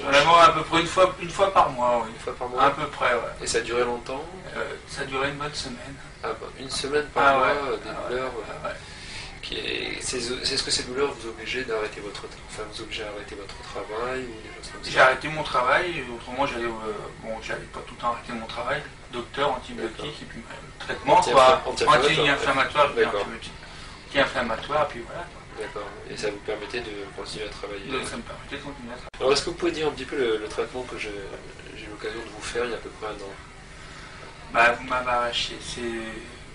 Vraiment à peu près une fois par mois, oui. Une fois par mois. À peu près, ouais. Et ça a duré longtemps? Ça a duré une bonne semaine. Ah bah, une semaine par mois, ouais. des douleurs. Ouais. Est-ce que ces douleurs vous obligent d'arrêter votre, vous obligent à arrêter votre travail ou des choses comme ça? J'ai arrêté mon travail, autrement j'allais pas tout le temps arrêter mon travail. Docteur, antibiotiques, et puis traitement, anti-inflammatoire, anti-inflammatoire, et puis voilà. D'accord. Et ça vous permettait de continuer à travailler? Ça me permettait de continuer à travailler. Alors est-ce que vous pouvez dire un petit peu le traitement que j'ai eu l'occasion de vous faire il y a à peu près un an? Bah, vous m'avez arraché ces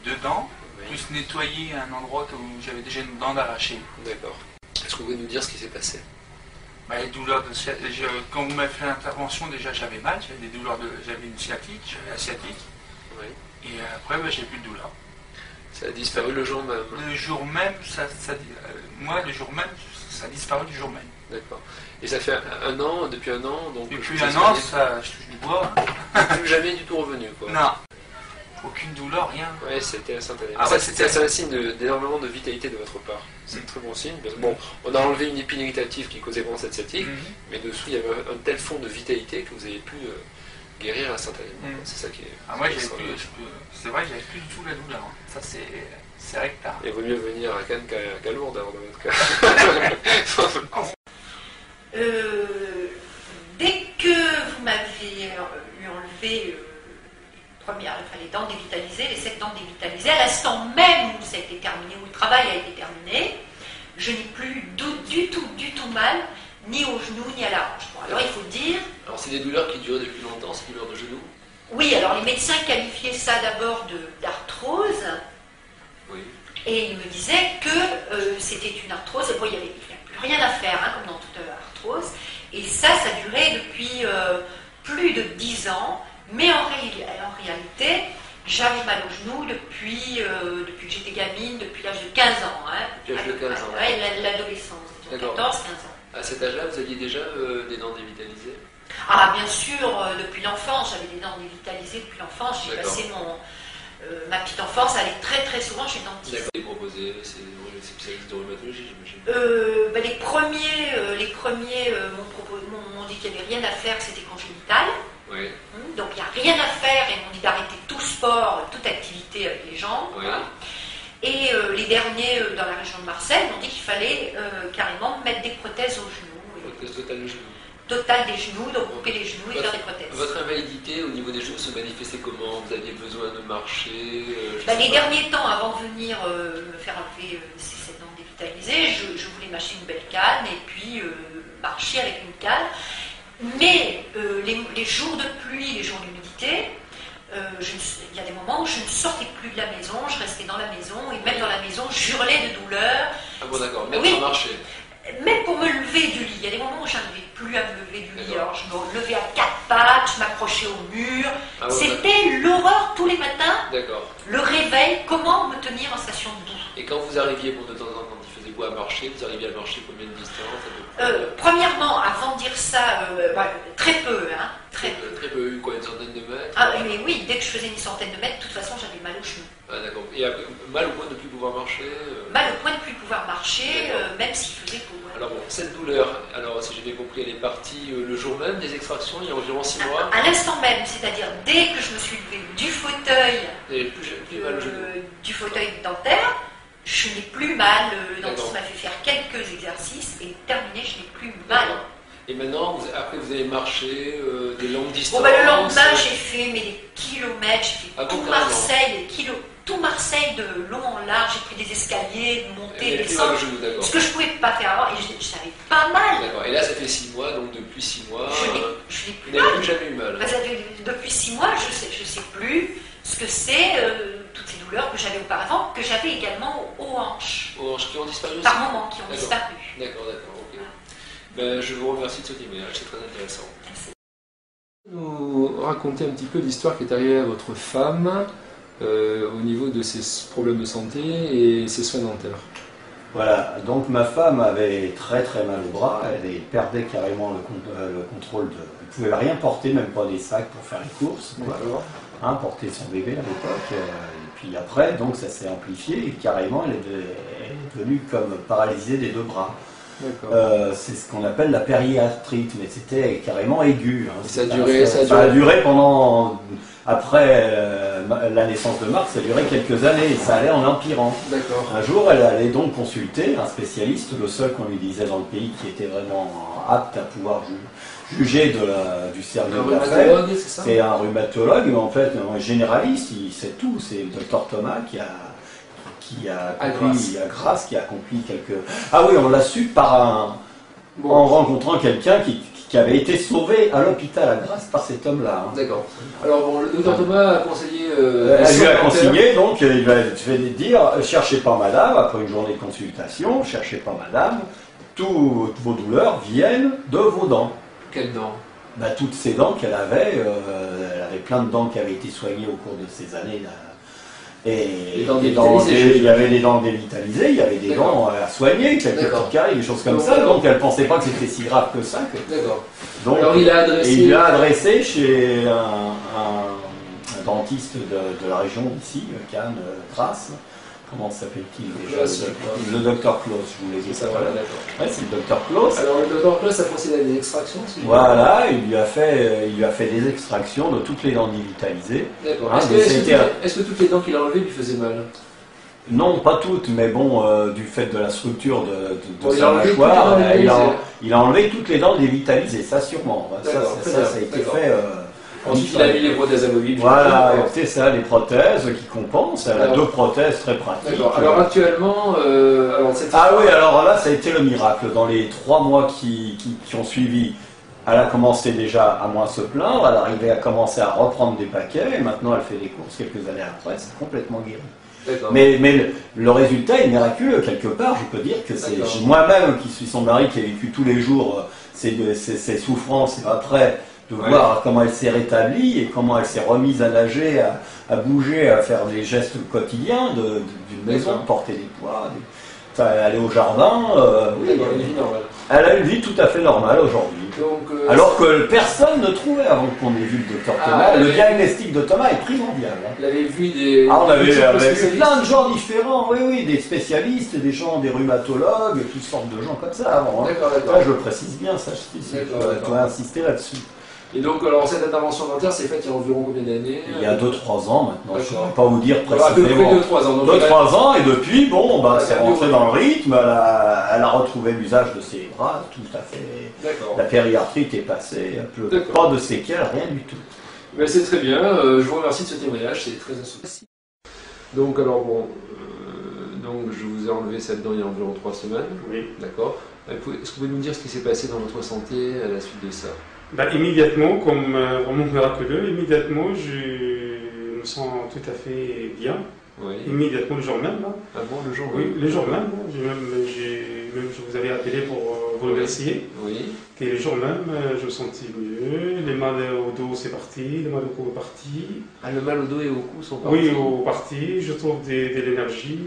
2 dents, oui. Plus nettoyer un endroit où j'avais déjà une dent d'arraché. D'accord. Est-ce que vous pouvez nous dire ce qui s'est passé? Bah, les douleurs quand vous m'avez fait l'intervention, déjà j'avais mal, j'avais des douleurs j'avais une sciatique, j'avais la sciatique. Oui. Et après, bah, j'ai plus de douleur. Ça a disparu le jour même? Le jour même, moi, le jour même, ça a disparu du jour même. D'accord. Et ça fait un an, depuis un an, donc... Depuis un an, ça, je touche du bois. Hein. Plus jamais du tout revenu, quoi. Non. Aucune douleur, rien. Oui, c'était instantané. Ah, ça, c'est un signe d'énormément de vitalité de votre part. C'est un très bon signe. Bon, on a enlevé une épine irritative qui causait vraiment cette sciatique, mais dessous, il y avait un tel fond de vitalité que vous avez pu guérir instantanément. C'est ça qui est... Ah, moi, c'est vrai que j'avais plus du tout la douleur. Ça, c'est vrai que tard. Il vaut mieux venir à Cannes qu'à Lourdes, alors, dans votre cas. Dès que vous m'avez enlevé les dents dévitalisées, les 7 dents dévitalisées, à l'instant même où ça a été terminé, où le travail a été terminé, je n'ai plus du tout mal, ni au genou, ni à la hanche. Bon, alors il faut dire... Alors c'est des douleurs qui duraient depuis longtemps, ces douleurs de genou? Oui, alors les médecins qualifiaient ça d'abord d'arthrose. Oui. Et ils me disaient que c'était une arthrose, et bon, il n'y avait plus rien à faire, hein, comme dans toute arthrose. Et ça durait depuis plus de 10 ans. Mais en réalité, j'avais mal au genou depuis que j'étais gamine, depuis l'âge de 15 ans. Hein, depuis l'âge de 15 ans. L'adolescence, 14-15 ans. À cet âge-là, vous aviez déjà des dents dévitalisées? Ah, bien sûr, depuis l'enfance, j'avais des dents dévitalisées depuis l'enfance. J'ai passé ma petite enfance à aller très souvent chez le dentiste. D'accord, proposé, c'est spécialiste de rhumatologie, j'imagine. Les premiers m'ont dit qu'il n'y avait rien à faire, que c'était congénital. Oui. Donc il n'y a rien à faire, et m'ont dit d'arrêter tout sport, toute activité avec les jambes. Oui. Voilà. Et les derniers dans la région de Marseille m'ont dit qu'il fallait carrément mettre des prothèses aux genoux. Prothèse totale des genoux. Totale des genoux, donc couper les genoux et faire des prothèses. Votre invalidité au niveau des genoux se manifestait comment? Vous aviez besoin de marcher? Les derniers temps, avant de venir me faire enlever ces 7 dents dévitalisées, je voulais m'acheter une belle canne et puis marcher avec une canne. Mais les jours de pluie, les jours d'humidité, il y a des moments où je ne sortais plus de la maison, je restais dans la maison, et même dans la maison, j'hurlais de douleur. Ah bon, d'accord, même pour marcher? Même pour me lever du lit. Il y a des moments où je n'arrivais plus à me lever du lit. Alors je me levais à 4 pattes, je m'accrochais au mur. Ah bon, c'était l'horreur tous les matins. D'accord. Le réveil, comment me tenir en station debout. Et quand vous arriviez, de temps en temps, quand il faisait beau à marcher, vous arriviez à marcher combien de distance? Premièrement, avant de dire ça, très peu. Hein, très peu. Quoi, une centaine de mètres? Ah mais oui, dès que je faisais une centaine de mètres, de toute façon j'avais mal au genou. Ah d'accord. Et mal au point de ne plus pouvoir marcher? Mal au point de ne plus pouvoir marcher, même s'il faisait beau. Hein. Alors bon, cette douleur, alors si j'ai bien compris, elle est partie le jour même des extractions, il y a environ 6 mois? À l'instant même, c'est-à-dire dès que je me suis levée du fauteuil, plus mal au genou. Du fauteuil dentaire, je n'ai plus mal. Le dentiste m'a fait faire quelques exercices et terminé, je n'ai plus mal. Et maintenant, après vous avez marché des longues distances? Le lendemain, j'ai fait des kilomètres, j'ai fait tout Marseille de long en large, j'ai pris des escaliers, monté, descendre. Ce que je ne pouvais pas faire avant, et je n'avais pas mal. D'accord, et là ça fait 6 mois, donc depuis 6 mois, je n'ai plus vous n'avez plus jamais eu mal. Depuis 6 mois, je ne sais plus ce que c'est, toutes ces douleurs que j'avais auparavant, que j'avais également aux hanches. Aux hanches qui ont disparu aussi? Par moments, qui ont disparu. D'accord, ok. Ben, je vous remercie de ce témoignage, c'est très intéressant. Merci. Nous raconter un petit peu l'histoire qui est arrivée à votre femme au niveau de ses problèmes de santé et ses soins dentaires. Voilà, donc ma femme avait très mal au bras, elle perdait carrément le contrôle de... Elle ne pouvait rien porter, même pas des sacs pour faire les courses, porter son bébé à l'époque, et puis après, donc ça s'est amplifié, et carrément elle est devenue comme paralysée des 2 bras. C'est ce qu'on appelle la périarthrite, mais c'était carrément aigu. Hein. Ça a duré pendant... Après la naissance de Marc, ça a duré quelques années et ça allait en empirant. Un jour, elle allait donc consulter un spécialiste, le seul qu'on lui disait dans le pays qui était vraiment apte à pouvoir juger du sérieux de l'affaire. C'est un rhumatologue, mais en fait un généraliste, il sait tout. C'est le docteur Thomas qui a accompli quelques... Ah oui, on l'a su en rencontrant quelqu'un qui avait été sauvé à l'hôpital à Grasse par cet homme-là. Hein. D'accord. Alors bon, le docteur Thomas a conseillé... elle lui a consigné, donc il va dire, cherchez pas madame, après une journée de consultation, cherchez pas madame, toutes vos douleurs viennent de vos dents. Quelles dents? Toutes ces dents qu'elle avait, elle avait plein de dents qui avaient été soignées au cours de ces années là. Et il y avait des dents dévitalisées, il y avait des dents à soigner, quelques petits caries, des choses comme ça. Donc elle ne pensait pas que c'était si grave que ça. Donc, alors il a adressé chez un dentiste de la région ici, Cannes, Grasse. Comment s'appelle-t-il déjà? Le docteur Claus, je vous l'ai dit. C'est le docteur Claus. Alors le docteur Claus a procédé à des extractions. Voilà, il lui a fait des extractions de toutes les dents dévitalisées. D'accord. Est-ce que toutes les dents qu'il a enlevées lui faisaient mal? Non, pas toutes, mais bon, du fait de la structure de sa mâchoire, il a enlevé toutes les dents dévitalisées, ça sûrement. Ça a été fait... Ensuite, il a mis les prothèses amovibles. Voilà, c'est ça, les prothèses qui compensent. Elle a 2 prothèses très pratiques. Alors actuellement... alors là, ça a été le miracle. Dans les 3 mois qui ont suivi, elle a commencé déjà à moins se plaindre, elle arrivait à commencer à reprendre des paquets, et maintenant elle fait des courses quelques années après, c'est complètement guéri. Mais le résultat est miraculeux quelque part, je peux dire que c'est moi-même qui suis son mari, qui a vécu tous les jours ces souffrances, et après... de voir comment elle s'est rétablie et comment elle s'est remise à nager, à bouger, à faire des gestes quotidiens d'une maison, porter des poids, aller au jardin. Elle a une vie tout à fait normale aujourd'hui. Alors que personne ne trouvait avant qu'on ait vu le docteur Thomas. Le diagnostic de Thomas est primordial. Vous avez vu des... on avait vu plein de gens différents, des spécialistes, des gens, des rhumatologues, toutes sortes de gens comme ça avant. Là, je le précise bien, ça, je dois insister là-dessus. Et donc, alors, cette intervention dentaire s'est faite il y a environ combien d'années? Il y a 2-3 ans maintenant, je ne saurais pas vous dire précisément. 2-3 ans. 2-3 ans, et depuis, c'est rentré dans le rythme, elle a retrouvé l'usage de ses bras, tout à fait. La périarthrite est passée, pas de séquelles, rien du tout. Mais c'est très bien, je vous remercie de ce témoignage, c'est très instructif. Donc, alors bon, je vous ai enlevé cette dent il y a environ 3 semaines. Oui. D'accord. Est-ce que vous pouvez nous dire ce qui s'est passé dans votre santé à la suite de ça? Immédiatement, comme vraiment miraculeux, immédiatement je me sens tout à fait bien. Oui. Immédiatement le jour même. Là. Ah bon, le jour Oui, le jour même. Je vous avais appelé pour vous remercier. Oui. Et le jour même, je me sentais mieux. Les mal au dos c'est parti, le mal au cou est parti. Ah, le mal au dos et au cou sont partis? Oui, parti. Je trouve de l'énergie.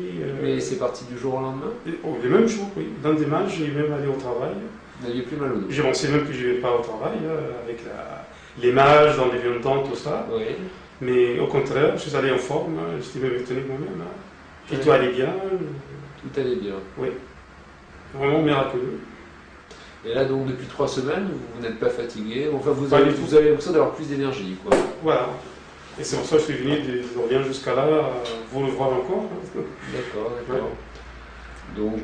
Mais c'est parti du jour au lendemain? Le même jour, oui. Dans des matchs, j'ai même allé au travail. Vous n'aviez plus mal au dos? J'ai pensé même que je ne vais pas au travail, avec l'image dans les vieux temps, tout ça. Oui. Mais au contraire, je suis allé en forme, j'étais même étonné moi-même. Et tout allait bien. Tout allait bien. Oui. Vraiment miraculeux. Et là, donc, depuis 3 semaines, vous n'êtes pas fatigué. Enfin, vous avez l'impression d'avoir plus d'énergie, quoi. Voilà. Et c'est pour ça que je suis venu de rien jusqu'à là, vous le voir encore. D'accord. Ouais. Donc,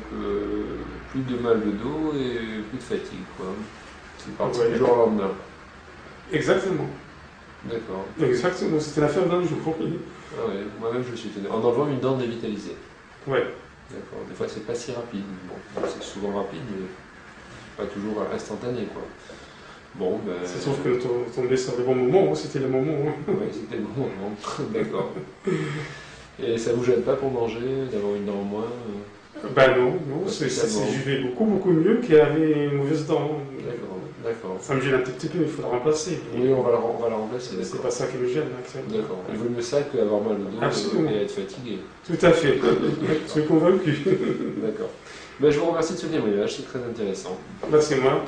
plus de mal de dos et plus de fatigue, quoi. C'est parti du jour au lendemain. Exactement. D'accord. Exactement, c'était l'affaire d'un jour. Ah ouais, moi-même je suis étonné. En enlevant une dent dévitalisée. Ouais. D'accord. Des fois c'est pas si rapide. Bon, c'est souvent rapide, mais pas toujours instantané, quoi. Bon, ben... C'est sauf que tombé sur le bon moment, c'était le moment. Oui, c'était le bon moment. D'accord. Et ça vous gêne pas pour manger, d'avoir une dent en moins? Non, je vais beaucoup mieux qu'il y avait une mauvaise dent. D'accord. Ça me gêne un petit peu, il faut la remplacer. Oui, on va la remplacer. C'est pas ça qui me gêne, actuellement. D'accord. Il vaut mieux ça qu'avoir mal au dos et être fatigué. Tout à fait. Je suis convaincu. D'accord. Je vous remercie de ce témoignage, c'est très intéressant. C'est moi.